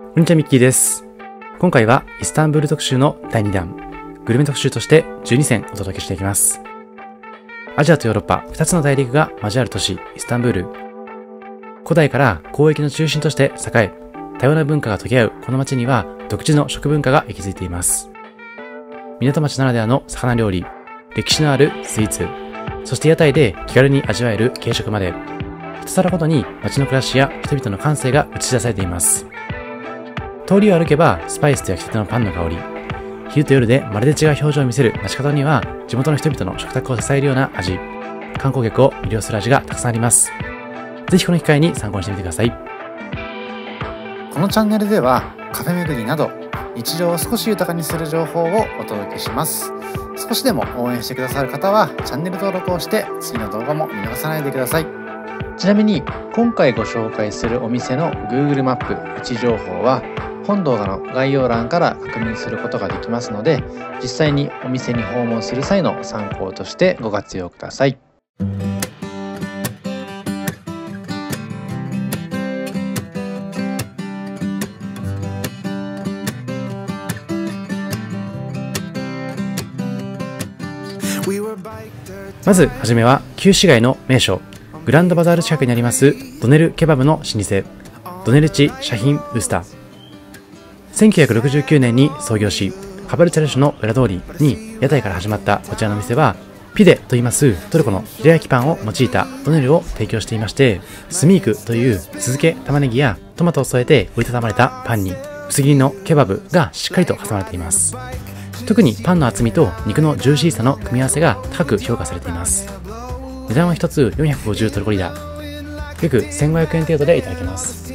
こんにちは、ミッキーです。今回はイスタンブール特集の第2弾、グルメ特集として12選お届けしていきます。アジアとヨーロッパ2つの大陸が交わる都市、イスタンブール。古代から交易の中心として栄え、多様な文化が溶け合うこの街には独自の食文化が息づいています。港町ならではの魚料理、歴史のあるスイーツ、そして屋台で気軽に味わえる軽食まで、一皿ごとに街の暮らしや人々の感性が映し出されています。通りを歩けばスパイスと焼きたてのパンの香り、昼と夜でまるで違う表情を見せる街角には地元の人々の食卓を支えるような味、観光客を魅了する味がたくさんあります。ぜひこの機会に参考にしてみてください。このチャンネルではカフェ巡りなど日常を少し豊かにする情報をお届けします。少しでも応援してくださる方はチャンネル登録をして次の動画も見逃さないでください。ちなみに今回ご紹介するお店の Google マップ位置情報は本動画の概要欄から確認することができますので、実際にお店に訪問する際の参考としてご活用ください。まずはじめは旧市街の名所、グランドバザール近くにありますドネルケバブの老舗、ドネルチ・シャヒン・ウスタ。1969年に創業し、カバルチャル市の裏通りに屋台から始まったこちらの店は、ピデと言いますトルコのヒレ焼きパンを用いたドネルを提供していまして、スミークという酢漬け玉ねぎやトマトを添えて折りたたまれたパンに薄切りのケバブがしっかりと挟まれています。特にパンの厚みと肉のジューシーさの組み合わせが高く評価されています。値段は1つ450トルコリラ、約1500円程度でいただけます。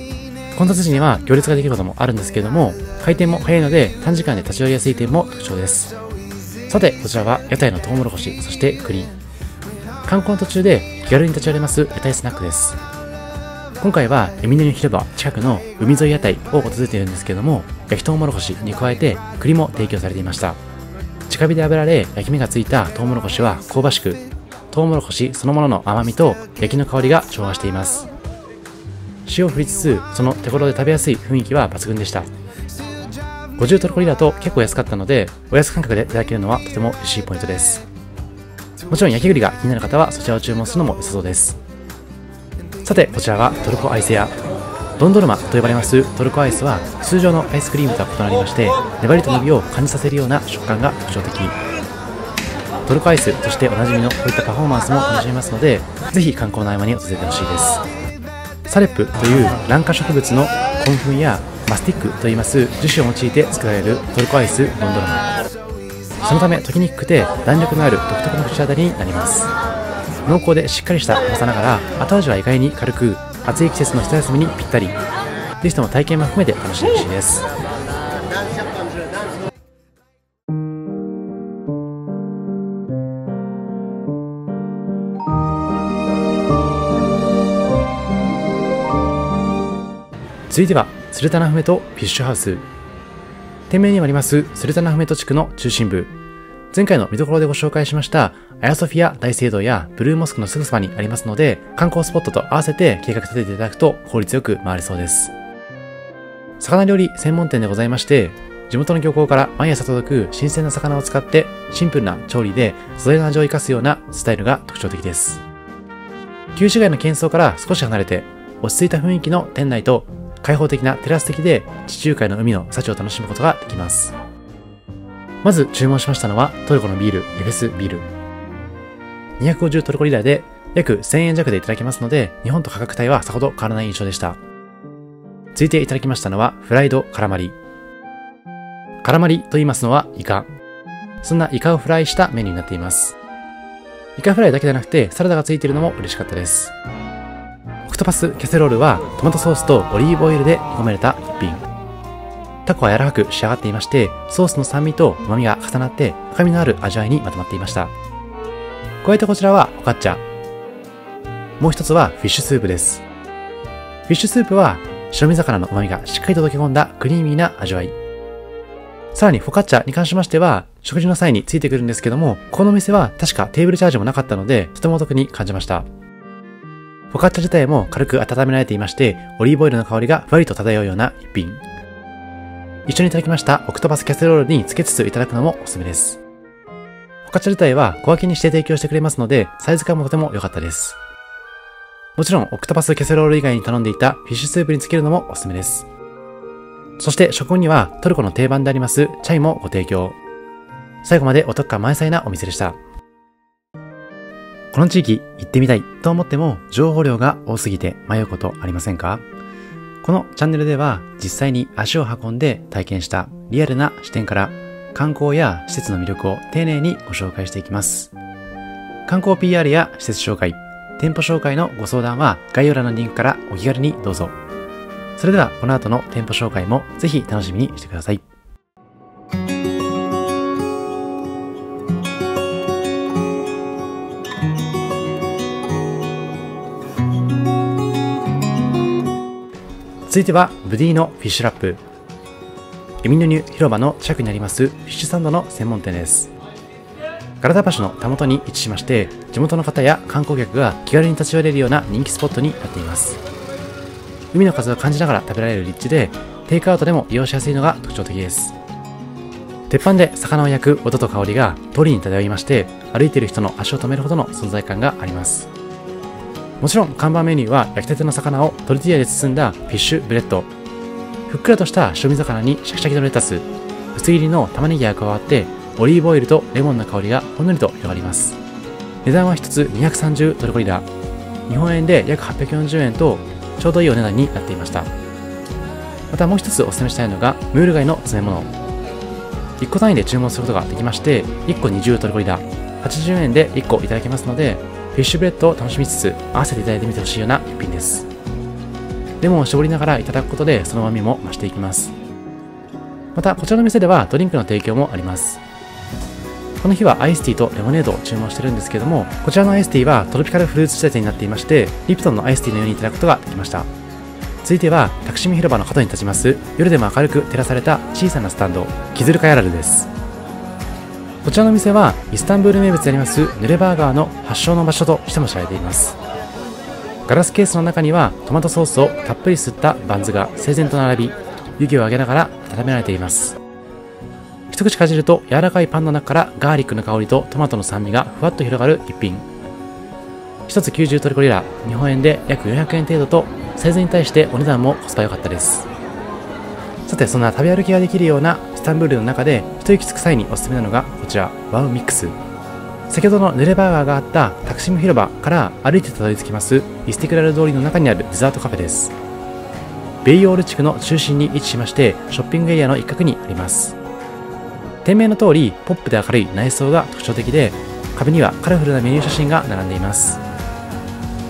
混雑時には行列ができることもあるんですけれども、開店も早いので短時間で立ち寄りやすい点も特徴です。さて、こちらは屋台のトウモロコシ、そして栗。観光の途中で気軽に立ち寄れます屋台スナックです。今回はエミネル広場近くの海沿い屋台を訪れているんですけれども、焼きトウモロコシに加えて栗も提供されていました。直火で炙られ焼き目がついたトウモロコシは香ばしく、トウモロコシそのものの甘みと焼きの香りが調和しています。塩を振りつつ、その手頃で食べやすい雰囲気は抜群でした。50トルコリラと結構安かったので、お安感覚でいただけるのはとても嬉しいポイントです。もちろん焼き栗が気になる方はそちらを注文するのも良さそうです。さて、こちらはトルコアイス屋。ドンドルマと呼ばれますトルコアイスは通常のアイスクリームとは異なりまして、粘りと伸びを感じさせるような食感が特徴的。トルコアイスとしておなじみのこういったパフォーマンスも楽しめますので、ぜひ観光の合間に訪れてほしいです。サレップという軟化植物の根粉やマスティックといいます樹脂を用いて作られるトルコアイスドンドルマ。そのため溶けにくくて弾力のある独特の口当たりになります。濃厚でしっかりした甘さながら、後味は意外に軽く、暑い季節の一休みにぴったり。ぜひとも体験も含めて楽しんでほしいです。続いてはスルタナフメトフィッシュハウス。店名にもありますスルタナフメト地区の中心部。前回の見どころでご紹介しましたアヤソフィア大聖堂やブルーモスクのすぐそばにありますので、観光スポットと合わせて計画立てていただくと効率よく回れそうです。魚料理専門店でございまして、地元の漁港から毎朝届く新鮮な魚を使ってシンプルな調理で素材の味を生かすようなスタイルが特徴的です。旧市街の喧騒から少し離れて落ち着いた雰囲気の店内と開放的なテラス席で地中海の海の幸を楽しむことができます。まず注文しましたのはトルコのビール、エフェスビール。250トルコリラで約1000円弱でいただけますので、日本と価格帯はさほど変わらない印象でした。続いていただきましたのはフライドカラマリ。カラマリと言いますのはイカ。そんなイカをフライしたメニューになっています。イカフライだけでなくてサラダがついているのも嬉しかったです。オクトパスキャセロールはトマトソースとオリーブオイルで煮込まれた一品。タコは柔らかく仕上がっていまして、ソースの酸味と旨味が重なって深みのある味わいにまとまっていました。加えてこちらはフォカッチャ。もう一つはフィッシュスープです。フィッシュスープは白身魚の旨味がしっかりと溶け込んだクリーミーな味わい。さらにフォカッチャに関しましては食事の際についてくるんですけども、このお店は確かテーブルチャージもなかったのでとてもお得に感じました。フォカッチャ自体も軽く温められていまして、オリーブオイルの香りがふわりと漂うような一品。一緒にいただきましたオクトパスキャッスルロールにつけつついただくのもおすすめです。フォカッチャ自体は小分けにして提供してくれますので、サイズ感もとても良かったです。もちろん、オクトパスキャッスルロール以外に頼んでいたフィッシュスープにつけるのもおすすめです。そして食後にはトルコの定番でありますチャイもご提供。最後までお得感満載なお店でした。この地域行ってみたいと思っても情報量が多すぎて迷うことありませんか？このチャンネルでは実際に足を運んで体験したリアルな視点から観光や施設の魅力を丁寧にご紹介していきます。観光 PR や施設紹介、店舗紹介のご相談は概要欄のリンクからお気軽にどうぞ。それではこの後の店舗紹介もぜひ楽しみにしてください。続いてはブディのフィッシュラップ。エミノニュ広場の近くにありますフィッシュサンドの専門店です。ガラタ橋のたもとに位置しまして、地元の方や観光客が気軽に立ち寄れるような人気スポットになっています。海の風を感じながら食べられる立地で、テイクアウトでも利用しやすいのが特徴的です。鉄板で魚を焼く音と香りが通りに漂いまして、歩いている人の足を止めるほどの存在感があります。もちろん看板メニューは焼きたての魚をトルティーヤで包んだフィッシュブレッド。ふっくらとした白身魚にシャキシャキのレタス、薄切りの玉ねぎが加わって、オリーブオイルとレモンの香りがほんのりと広がります。値段は1つ230トルコリラ。日本円で約840円とちょうどいいお値段になっていました。またもう一つお勧めしたいのがムール貝の詰め物。1個単位で注文することができまして、1個20トルコリラ、80円で1個いただけますので、フィッシュブレッドを楽しみつつ合わせていただいてみてほしいような一品です。レモンを絞りながらいただくことでその旨味も増していきます。またこちらの店ではドリンクの提供もあります。この日はアイスティーとレモネードを注文してるんですけども、こちらのアイスティーはトロピカルフルーツ仕立てになっていまして、リプトンのアイスティーのようにいただくことができました。続いてはタクシミ広場の角に立ちます夜でも明るく照らされた小さなスタンド、キズルカヤラルです。こちらの店はイスタンブール名物でありますヌレバーガーの発祥の場所としても知られています。ガラスケースの中にはトマトソースをたっぷり吸ったバンズが整然と並び、湯気を上げながら温められています。一口かじると柔らかいパンの中からガーリックの香りとトマトの酸味がふわっと広がる一品。一つ90トルコリラ、日本円で約400円程度とサイズに対してお値段もコスパ良かったです。さてそんな食べ歩きができるようなイスタンブールの中で一息つく際におすすめなのがこちらワウミックス。先ほどのヌレバーガーがあったタクシム広場から歩いてたどり着きますイスティクラル通りの中にあるデザートカフェです。ベイオール地区の中心に位置しましてショッピングエリアの一角にあります。店名の通りポップで明るい内装が特徴的で、壁にはカラフルなメニュー写真が並んでいます。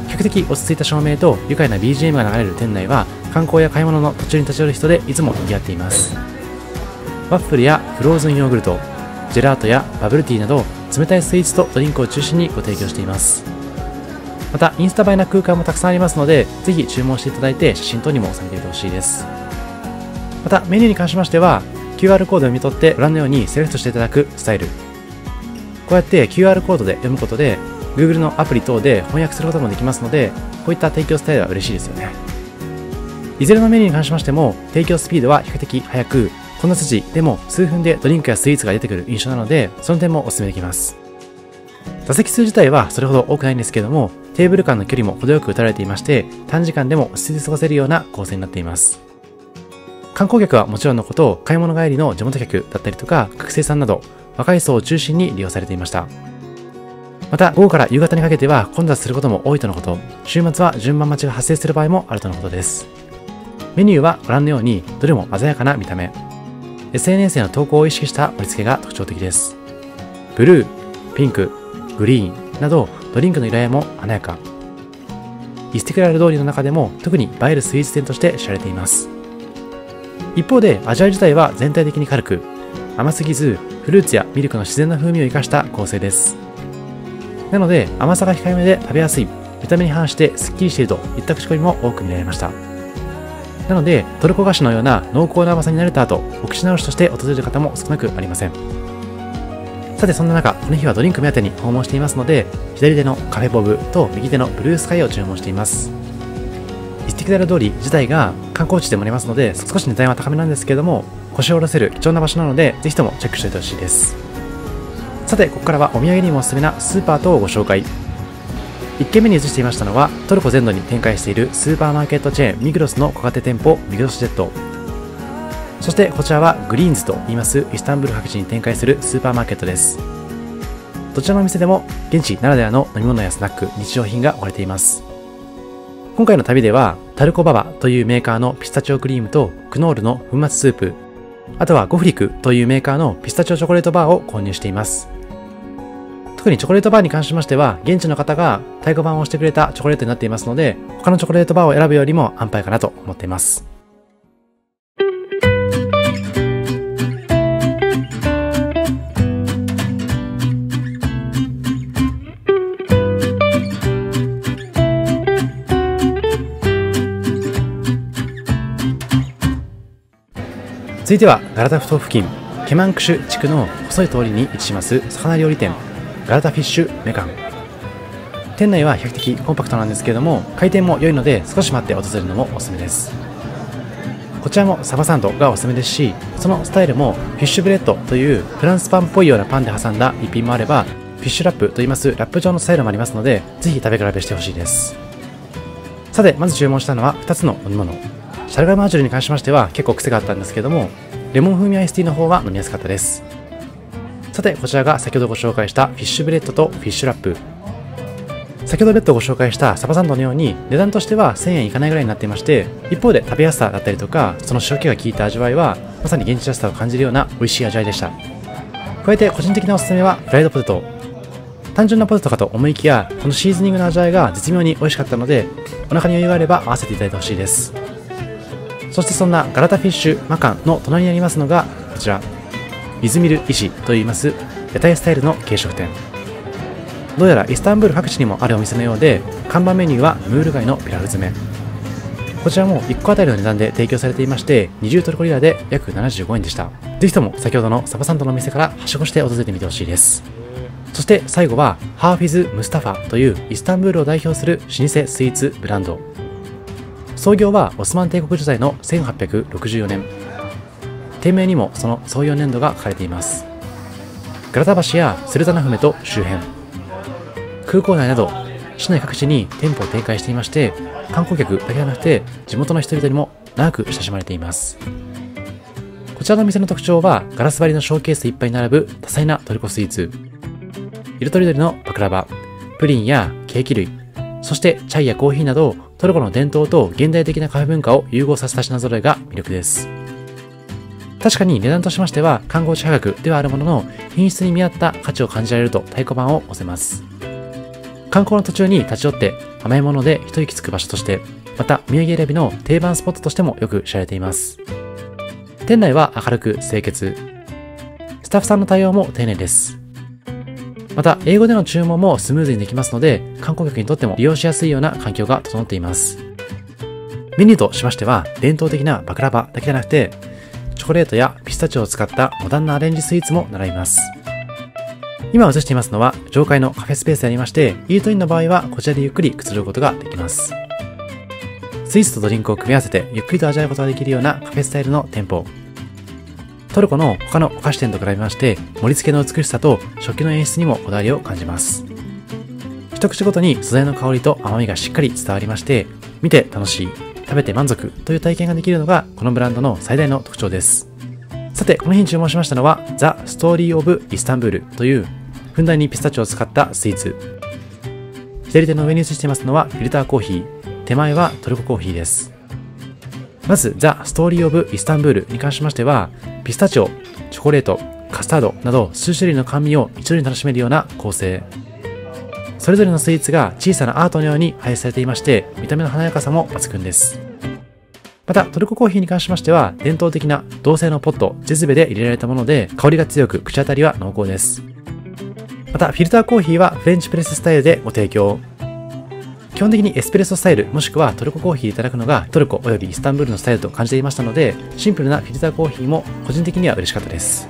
比較的落ち着いた照明と愉快な BGM が流れる店内は観光や買い物の途中に立ち寄る人でいつも賑わっています。ワッフルやフローズンヨーグルト、ジェラートやバブルティーなど冷たいスイーツとドリンクを中心にご提供しています。またインスタ映えな空間もたくさんありますので、ぜひ注文していただいて写真等にも収めてみてほしいです。またメニューに関しましては QR コードを読み取ってご覧のようにセレクトしていただくスタイル。こうやって QR コードで読むことで Google のアプリ等で翻訳することもできますので、こういった提供スタイルは嬉しいですよね。いずれのメニューに関しましても提供スピードは比較的速く、こんな筋でも数分でドリンクやスイーツが出てくる印象なので、その点もお勧めできます。座席数自体はそれほど多くないんですけれども、テーブル間の距離も程よく打たれていまして、短時間でも落ち着いて過ごせるような構成になっています。観光客はもちろんのこと、買い物帰りの地元客だったりとか学生さんなど若い層を中心に利用されていました。また午後から夕方にかけては混雑することも多いとのこと、週末は順番待ちが発生する場合もあるとのことです。メニューはご覧のようにどれも鮮やかな見た目、SNS への投稿を意識した盛り付けが特徴的です。ブルー、ピンク、グリーンなどドリンクの色合いも華やか。イスティクラル通りの中でも特に映えるスイーツ店として知られています。一方で味わい自体は全体的に軽く、甘すぎずフルーツやミルクの自然な風味を生かした構成です。なので甘さが控えめで食べやすい、見た目に反してスッキリしているといった口コミも多く見られました。なのでトルコ菓子のような濃厚な甘さに慣れた後、お口直しとして訪れる方も少なくありません。さてそんな中、この日はドリンク目当てに訪問していますので、左手のカフェボブと右手のブルースカイを注文しています。イスティティクダル通り自体が観光地でもありますので、少し値段は高めなんですけれども、腰を下ろせる貴重な場所なので、ぜひともチェックしておいてほしいです。さて、ここからはお土産にもおすすめなスーパー等をご紹介。1軒目に移していましたのは、トルコ全土に展開しているスーパーマーケットチェーンミグロスの小型店舗ミグロスジェット。そしてこちらはグリーンズと言いますイスタンブール各地に展開するスーパーマーケットです。どちらのお店でも現地ならではの飲み物やスナック、日用品が置かれています。今回の旅ではタルコババというメーカーのピスタチオクリームとクノールの粉末スープ、あとはゴフリクというメーカーのピスタチオチョコレートバーを購入しています。特にチョコレートバーに関しましては、現地の方が太鼓判をしてくれたチョコレートになっていますので、他のチョコレートバーを選ぶよりも安牌かなと思っています。続いてはガラタフ島付近、ケマンクシュ地区の細い通りに位置します魚料理店ガラタフィッシュメカン。店内は比較的コンパクトなんですけれども、回転も良いので少し待って訪れるのもおすすめです。こちらもサバサンドがおすすめですし、そのスタイルもフィッシュブレッドというフランスパンっぽいようなパンで挟んだ一品もあれば、フィッシュラップといいますラップ状のスタイルもありますので、ぜひ食べ比べしてほしいです。さて、まず注文したのは2つの飲み物。シャルガマージュルに関しましては結構癖があったんですけども、レモン風味アイスティーの方は飲みやすかったです。さて、こちらが先ほどご紹介したフィッシュブレッドとフィッシュラップ。先ほど別途ご紹介したサバサンドのように値段としては1000円いかないぐらいになっていまして、一方で食べやすさだったりとか、その塩気が効いた味わいはまさに現地らしさを感じるような美味しい味わいでした。加えて個人的なおすすめはフライドポテト。単純なポテトかと思いきや、このシーズニングの味わいが絶妙に美味しかったので、お腹に余裕があれば合わせていただいてほしいです。そしてそんなガラタフィッシュマカンの隣にありますのがこちら、イズミル石といいます屋台スタイルの軽食店。どうやらイスタンブール各地にもあるお店のようで、看板メニューはムール貝のピラフ詰め。こちらも1個あたりの値段で提供されていまして、20トルコリラで約75円でした。ぜひとも先ほどのサバサンドのお店からはしごして訪れてみてほしいです。そして最後はハーフィズ・ムスタファというイスタンブールを代表する老舗スイーツブランド。創業はオスマン帝国時代の1864年。店名にもその創業年度が書かれています。ガラタ橋やスルタナフメと周辺、空港内など市内各地に店舗を展開していまして、観光客だけではなくて地元の人々にも長く親しまれています。こちらの店の特徴は、ガラス張りのショーケースいっぱいに並ぶ多彩なトルコスイーツ、色とりどりのバクラバ、プリンやケーキ類、そしてチャイやコーヒーなどトルコの伝統と現代的なカフェ文化を融合させた品揃えが魅力です。確かに値段としましては観光地価格ではあるものの、品質に見合った価値を感じられると太鼓判を押せます。観光の途中に立ち寄って甘いもので一息つく場所として、また土産選びの定番スポットとしてもよく知られています。店内は明るく清潔、スタッフさんの対応も丁寧です。また英語での注文もスムーズにできますので、観光客にとっても利用しやすいような環境が整っています。メニューとしましては、伝統的なバクラバだけでなくて、チョコレートやピスタチオを使ったモダンなアレンジスイーツも並びます。今映していますのは上階のカフェスペースでありまして、イートインの場合はこちらでゆっくりくつろぐことができます。スイーツとドリンクを組み合わせてゆっくりと味わうことができるようなカフェスタイルの店舗。トルコの他のお菓子店と比べまして、盛り付けの美しさと食器の演出にもこだわりを感じます。一口ごとに素材の香りと甘みがしっかり伝わりまして、見て楽しい、食べて満足という体験ができるのがこのブランドの最大の特徴です。さて、この日に注文しましたのはザ・ストーリー・オブ・イスタンブールというふんだんにピスタチオを使ったスイーツ。左手の上に映していますのはフィルターコーヒー、手前はトルココーヒーです。まずザ・ストーリー・オブ・イスタンブールに関しましては、ピスタチオ、チョコレート、カスタードなど数種類の甘味を一度に楽しめるような構成。それぞれのスイーツが小さなアートのように配置されていまして、見た目の華やかさも抜群です。またトルココーヒーに関しましては、伝統的な銅製のポット、ジェズベで入れられたもので、香りが強く口当たりは濃厚です。またフィルターコーヒーはフレンチプレススタイルでご提供。基本的にエスプレッソスタイルもしくはトルココーヒーでいただくのがトルコおよびイスタンブールのスタイルと感じていましたので、シンプルなフィルターコーヒーも個人的には嬉しかったです。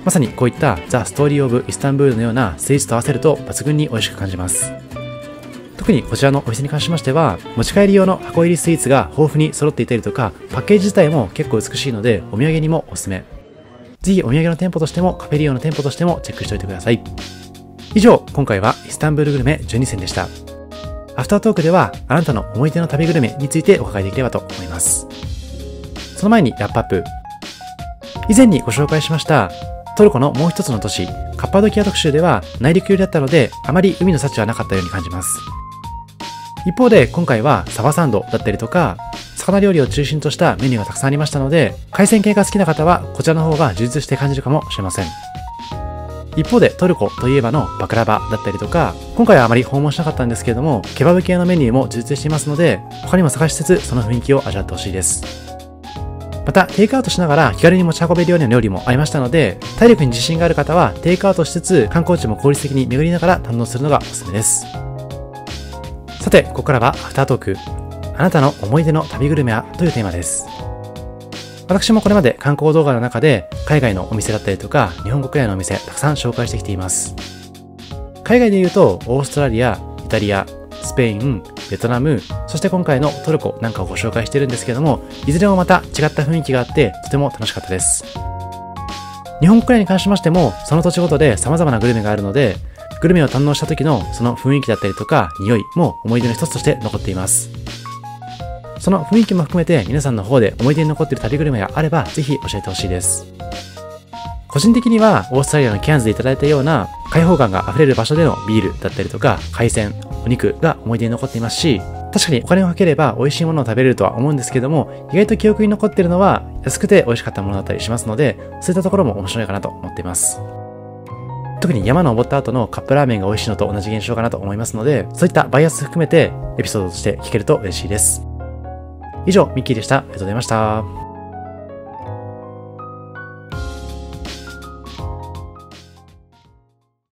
まさにこういったザ・ストーリー・オブ・イスタンブールのようなスイーツと合わせると抜群に美味しく感じます。特にこちらのお店に関しましては、持ち帰り用の箱入りスイーツが豊富に揃っていたりとか、パッケージ自体も結構美しいので、お土産にもおすすめ。ぜひお土産の店舗としてもカフェ利用の店舗としてもチェックしておいてください。以上、今回はイスタンブールグルメ12選でした。アフタートークでは、あなたの思い出の旅グルメについてお伺いできればと思います。その前にラップアップ。以前にご紹介しましたトルコのもう一つの都市、カッパドキア特集では内陸寄りだったので、あまり海の幸はなかったように感じます。一方で今回はサバサンドだったりとか、魚料理を中心としたメニューがたくさんありましたので、海鮮系が好きな方はこちらの方が充実して感じるかもしれません。一方でトルコといえばのバクラバだったりとか、今回はあまり訪問しなかったんですけれども、ケバブ系のメニューも充実していますので、他にも探しつつその雰囲気を味わってほしいです。また、テイクアウトしながら気軽に持ち運べるような料理もありましたので、体力に自信がある方はテイクアウトしつつ観光地も効率的に巡りながら堪能するのがおすすめです。さて、ここからはアフタートーク。あなたの思い出の旅グルメはというテーマです。私もこれまで観光動画の中で海外のお店だったりとか日本国内のお店たくさん紹介してきています。海外で言うとオーストラリア、イタリア、スペイン、ベトナム、そして今回のトルコなんかをご紹介しているんですけども、いずれもまた違った雰囲気があってとても楽しかったです。日本国内に関しましてもその土地ごとで様々なグルメがあるので、グルメを堪能した時のその雰囲気だったりとか匂いも思い出の一つとして残っています。その雰囲気も含めて皆さんの方で思い出に残っている旅グルメがあればぜひ教えてほしいです。個人的にはオーストラリアのケアンズでいただいたような開放感が溢れる場所でのビールだったりとか海鮮、お肉が思い出に残っていますし、確かにお金をかければ美味しいものを食べれるとは思うんですけども、意外と記憶に残っているのは安くて美味しかったものだったりしますので、そういったところも面白いかなと思っています。特に山登った後のカップラーメンが美味しいのと同じ現象かなと思いますので、そういったバイアス含めてエピソードとして聞けると嬉しいです。以上、ミッキーでした。ありがとうございました。